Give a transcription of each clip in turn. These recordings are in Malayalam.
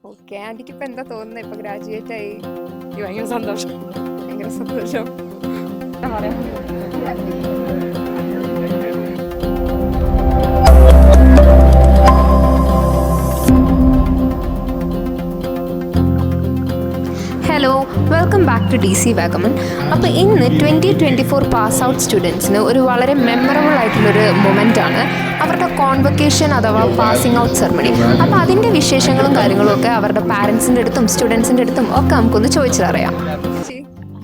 ഓക്കെ, ആന്റിക്ക് ഇപ്പൊ എന്താ തോന്നുന്നത്? ഇപ്പൊ ഗ്രാജുവേറ്റ് ആയി. ഭയങ്കര സന്തോഷം. ഭയങ്കര സന്തോഷം. എന്താ പറയാ? Hello, welcome back to DC Vagamon. അപ്പോൾ ഇന്ന് 2024 പാസ് ഔട്ട് സ്റ്റുഡൻസിന് ഒരു വളരെ മെമ്മറബിൾ ആയിട്ടുള്ളൊരു മൊമെൻ്റ് ആണ് അവരുടെ കോൺവൊക്കേഷൻ അഥവാ പാസിംഗ് ഔട്ട് സെറമണി. അപ്പോൾ അതിൻ്റെ വിശേഷങ്ങളും കാര്യങ്ങളും ഒക്കെ അവരുടെ പാരൻസിൻ്റെ അടുത്തും സ്റ്റുഡൻസിൻ്റെ അടുത്തും ഒക്കെ നമുക്കൊന്ന് ചോദിച്ചറിയാം.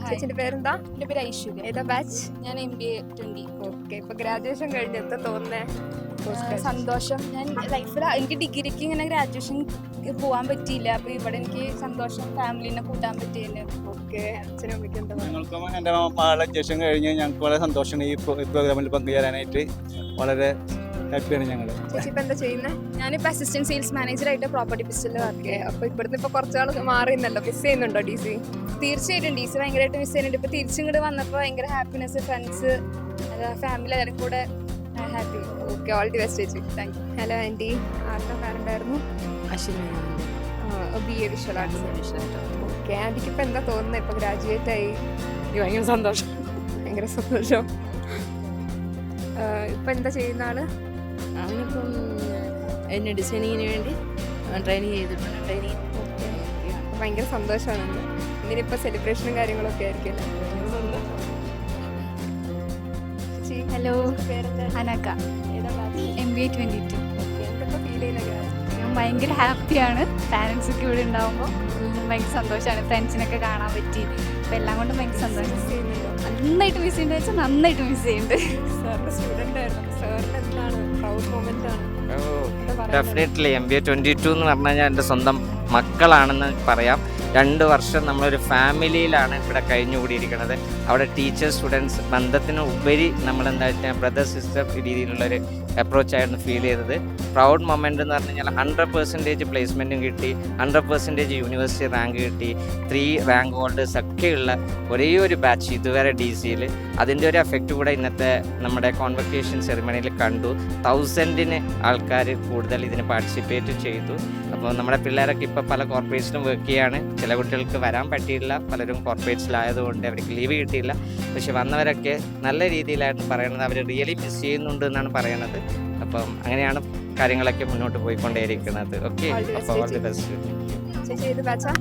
ചേച്ചിൻ്റെ പേരെന്താ? എൻ്റെ പേര് ഐശ്വര്യ. ഏതാ ബാച്ച്? ഞാൻ MBA 20. ഓക്കെ, ഇപ്പോൾ ഗ്രാജുവേഷൻ കഴിഞ്ഞ് എന്താ തോന്നുന്നേ? സന്തോഷം. ഞാൻ ലൈഫിൽ എനിക്ക് ഡിഗ്രിക്ക് ഇങ്ങനെ ഗ്രാജുവേഷൻ പോകാൻ പറ്റിയില്ല. അപ്പോൾ ഇവിടെ എനിക്ക് സന്തോഷം, ഫാമിലിനെ കൂട്ടാൻ പറ്റിയല്ലേ. ഓക്കെ, അച്ഛനും അമ്മയ്ക്കും എന്താ? ഞങ്ങൾക്കും എൻ്റെ മകളുടെ ഗ്രാജുവേഷൻ കഴിഞ്ഞ് ഞങ്ങൾക്ക് വളരെ സന്തോഷമാണ് ഈ പ്രോഗ്രാമിൽ പങ്കുചേരാനായിട്ട്. വളരെ ഹാപ്പിയാണ് ഞങ്ങൾ. ചേച്ചി ഇപ്പം എന്താ ചെയ്യുന്നത്? ഞാനിപ്പോൾ അസിസ്റ്റന്റ് സെയിൽസ് മാനേജറായിട്ട് പ്രോപ്പർട്ടി ബിസിനസ്സിൽ വർക്ക് ഓക്കെ, അപ്പോൾ ഇവിടുന്ന് ഇപ്പോൾ കുറച്ചാൾ മാറിയെന്നല്ലോ, മിസ് ചെയ്യുന്നുണ്ടോ DC? തീർച്ചയായിട്ടും DC ഭയങ്കരമായിട്ട് മിസ് ചെയ്യുന്നുണ്ട്. ഇപ്പോൾ തിരിച്ചിങ്ങോട്ട് വന്നപ്പോൾ ഭയങ്കര ഹാപ്പിനെസ്, ഫ്രണ്ട്സ്, ഫാമിലി എല്ലാവരും കൂടെ happy. Okay, all the best ചേച്ചി. Thank you. ഹലോ ആൻറ്റി, ആരുടെ പേരുണ്ടായിരുന്നു? Ashwini. BA visual arts. Okay, ആൻറ്റിക്ക് ഇപ്പം എന്താ തോന്നുന്നത്? ഇപ്പോൾ ഗ്രാജുവേറ്റ് ആയി. ഭയങ്കര സന്തോഷം. ഭയങ്കര സന്തോഷം. ഇപ്പം എന്താ ചെയ്യുന്ന ആള്? അവനിപ്പം എന്നെ ഡിസൈനിങ്ങിന് വേണ്ടി ട്രെയിനിങ് ചെയ്തിട്ടുണ്ട്. ഭയങ്കര സന്തോഷമാണ്. ഇതിനിപ്പോൾ സെലിബ്രേഷനും കാര്യങ്ങളൊക്കെ ആയിരിക്കും. ഹലോ, അനക്ക. MBA 22. എന്തൊക്കെ ഫീൽ ചെയ്യുന്ന? ഞാൻ ഭയങ്കര ഹാപ്പിയാണ്. പാരൻസൊക്കെ ഇവിടെ ഉണ്ടാകുമ്പോൾ ഭയങ്കര സന്തോഷമാണ്. ഫ്രണ്ട്സിനൊക്കെ കാണാൻ പറ്റി. അപ്പോൾ എല്ലാം കൊണ്ടും ഭയങ്കര സന്തോഷം. നന്നായിട്ട് മിസ് ചെയ്യുന്നത് വെച്ചാൽ നന്നായിട്ട് മിസ് ചെയ്യുന്നുണ്ട്. സാറിൻ്റെ സ്റ്റുഡൻ്റ് ആയിരുന്നു. സാറിന് എന്താണ് പ്രൗഡ് മൊമെൻ്റ് ആണ്? ഡെഫിനറ്റ്ലി MBA 22 എന്ന് പറഞ്ഞു കഴിഞ്ഞാൽ എൻ്റെ സ്വന്തം മക്കളാണെന്ന് പറയാം. 2 വർഷം നമ്മളൊരു ഫാമിലിയിലാണ് ഇവിടെ കഴിഞ്ഞുകൂടിയിരിക്കുന്നത്. അവിടെ ടീച്ചർ സ്റ്റുഡൻസ് ബന്ധത്തിന് ഉപരി നമ്മളെന്താ വെച്ചാൽ ബ്രദർ സിസ്റ്റർ രീതിയിലുള്ളൊരു അപ്രോച്ചായിരുന്നു ഫീൽ ചെയ്തത്. പ്രൗഡ് മൊമെൻ്റ് എന്ന് പറഞ്ഞു കഴിഞ്ഞാൽ 100% പ്ലേസ്മെൻറ്റും കിട്ടി, 100% യൂണിവേഴ്സിറ്റി റാങ്ക് കിട്ടി, 3 റാങ്ക് ഹോൾഡേഴ്സ് ഒക്കെയുള്ള ഒരേ ഒരു ബാച്ച് ഇതുവരെ DCയിൽ. അതിൻ്റെ ഒരു എഫക്റ്റ് കൂടെ ഇന്നത്തെ നമ്മുടെ കോൺവൊക്കേഷൻ സെറിമണിയിൽ കണ്ടു. 1000 ആൾക്കാർ കൂടുതൽ ഇതിന് പാർട്ടിസിപ്പേറ്റ് ചെയ്തു. അപ്പോൾ നമ്മുടെ പിള്ളേരൊക്കെ ഇപ്പോൾ പല കോർപ്പറേറ്റ്സിലും വർക്ക് ചെയ്യുകയാണ്. ചില കുട്ടികൾക്ക് വരാൻ പറ്റിയില്ല, പലരും കോർപ്പറേറ്റ്സിലായതുകൊണ്ട് അവർക്ക് ലീവ് കിട്ടിയില്ല. പക്ഷെ വന്നവരൊക്കെ നല്ല രീതിയിലായിരുന്നു പറയുന്നത്. അവർ റിയലി മിസ് ചെയ്യുന്നുണ്ട് എന്നാണ് പറയുന്നത്. അപ്പം അങ്ങനെയാണ് കാര്യങ്ങളൊക്കെ മുന്നോട്ട് പോയിക്കൊണ്ടേയിരിക്കുന്നത്. ഓക്കെ, അപ്പോൾ ഓൾ ദി ബെസ്റ്റ്. ചേച്ചി ഏത് ബാച്ചാ?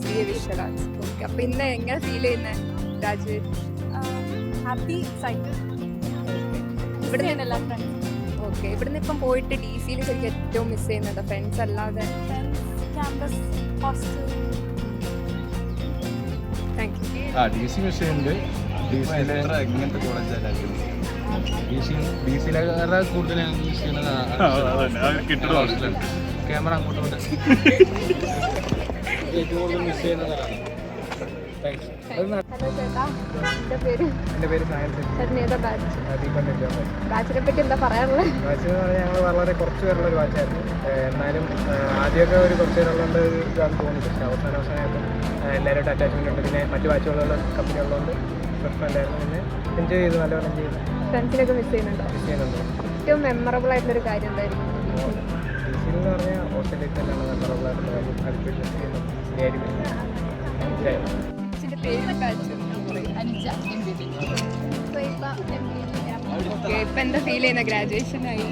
BA visual arts. ഓക്കെ, അപ്പോൾ ഇന്ന് എങ്ങനെ ഫീൽ ചെയ്യുന്നത്? Graduate happy sight. ഇവിടെ എല്ലാ ഫ്രണ്ട്സ്. ഓക്കെ, ഇവിടുന്ന് ഇപ്പം പോയിട്ട് DCയിൽ ശരിക്കും ഏറ്റവും മിസ് ചെയ്യുന്നത് ഫ്രണ്ട്സ് അല്ലാതെ? Campus, hostel. Thank you. DC miss ചെയ്യുന്നുണ്ട്. ഇങ്ങനത്തെ കോളേജായിരിക്കും DCയിലേറെ കൂടുതൽ മിസ് ചെയ്യുന്നത്. ക്യാമറ അങ്ങോട്ട് ഏറ്റവും കൂടുതൽ മിസ് ചെയ്യുന്നതാണ്. ഹലോ ചേട്ടാ, എൻ്റെ പേര്? എൻ്റെ പേര് സായൻ. ചേട്ടൻ ഏതാ ബാച്ച്? ദീപൻ്റെ ബാച്ചിനെ പറ്റി എന്താ പറയാനുള്ളത്? ബാച്ച് എന്ന് പറഞ്ഞാൽ ഞങ്ങൾ വളരെ കുറച്ച് പേരുള്ളൊരു ബാച്ചായിരുന്നു. എന്നാലും ആദ്യമൊക്കെ ഒരു കുറച്ച് പേരുള്ളതുകൊണ്ട് ഇതാണെന്ന് തോന്നി. പക്ഷേ അവസാനമായപ്പോൾ എല്ലാവരും അറ്റാച്ച്മെൻ്റ് ഉണ്ട്. പിന്നെ മറ്റു ബാച്ചുകളുള്ള കമ്പനി ഉള്ളതുകൊണ്ട് പ്രശ്നമില്ലായിരുന്നു. പിന്നെ എൻജോയ് ചെയ്തു, നല്ലപോലെ എൻജോയ് ചെയ്തു. ഫ്രണ്ട്സിനൊക്കെ മിസ് ചെയ്യുന്നുണ്ടോ? മിസ് ചെയ്യുന്നുണ്ട്. ഏറ്റവും മെമ്മറബിൾ ആയിട്ടുള്ളൊരു കാര്യം എന്തായിരിക്കും? DCയിൽ എന്ന് പറഞ്ഞാൽ ഹോസ്റ്റലിൽ തന്നെയാണ് മെമ്മറബിൾ ആയിട്ടുള്ള കാര്യം. അതിപ്പോൾ മിസ് ചെയ്യുന്നു. ചേച്ചിൻ്റെ പേര്? ബാച്ച് അനുജ. ഓക്കെ, ഇപ്പം എന്താ ഫീൽ ചെയ്യുന്ന? ഗ്രാജുവേഷനായി.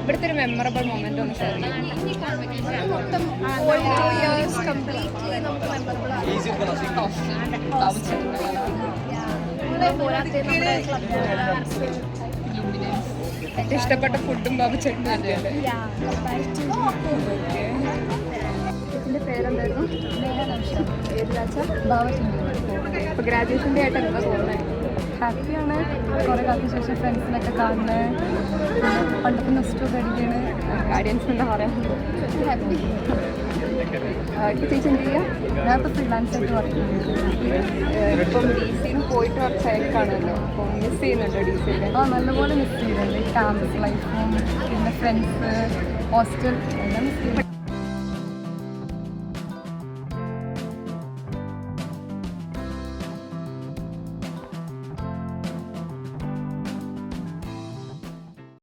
ഇവിടുത്തെ ഒരു മെമ്മറബിൾ മൊമെന്റ് ഒന്ന് ഷെയർ ചെയ്യാം. മൊത്തം കംപ്ലീറ്റ്ലി നമുക്ക് മെമ്മറബിൾ ആണ്. ഏറ്റവും ഇഷ്ടപ്പെട്ട ഫുഡും ബാബുച്ചേട്ടൻ്റെ അല്ലേ? ഇതിൻ്റെ പേരെന്തായിരുന്നു? ഏത് ബാച്ചാ? ഇപ്പോൾ ഗ്രാജുവേഷൻ്റെ ആയിട്ട് എന്താ തോന്നുന്നത്? ഹാപ്പിയാണ്. കുറേ കാലത്തിന് ശേഷം ഫ്രണ്ട്സിനൊക്കെ കാണുന്നത്. പണ്ടത്തെ നെക്സ്റ്റ് പഠിക്കണ്. ഗാർഡിയൻസ് എന്താ പറയുക? ഹാപ്പി. ചേച്ചി എന്ത് ചെയ്യുക? ഞാനിപ്പോൾ ഫ്രീലാൻസായിട്ട് വർക്ക് ചെയ്യുന്നത്. ഇപ്പം DCയിൽ പോയിട്ട് കുറച്ചായിട്ട് കാണുമല്ലോ, അപ്പം മിസ് ചെയ്യുന്നുണ്ടോ DCയിൽ? നല്ലപോലെ മിസ് ചെയ്യുന്നുണ്ട്. ക്യാമ്പസ് ലൈഫും പിന്നെ ഫ്രണ്ട്സ്, ഹോസ്റ്റൽ എല്ലാം മിസ് ചെയ്യുന്നുണ്ട്.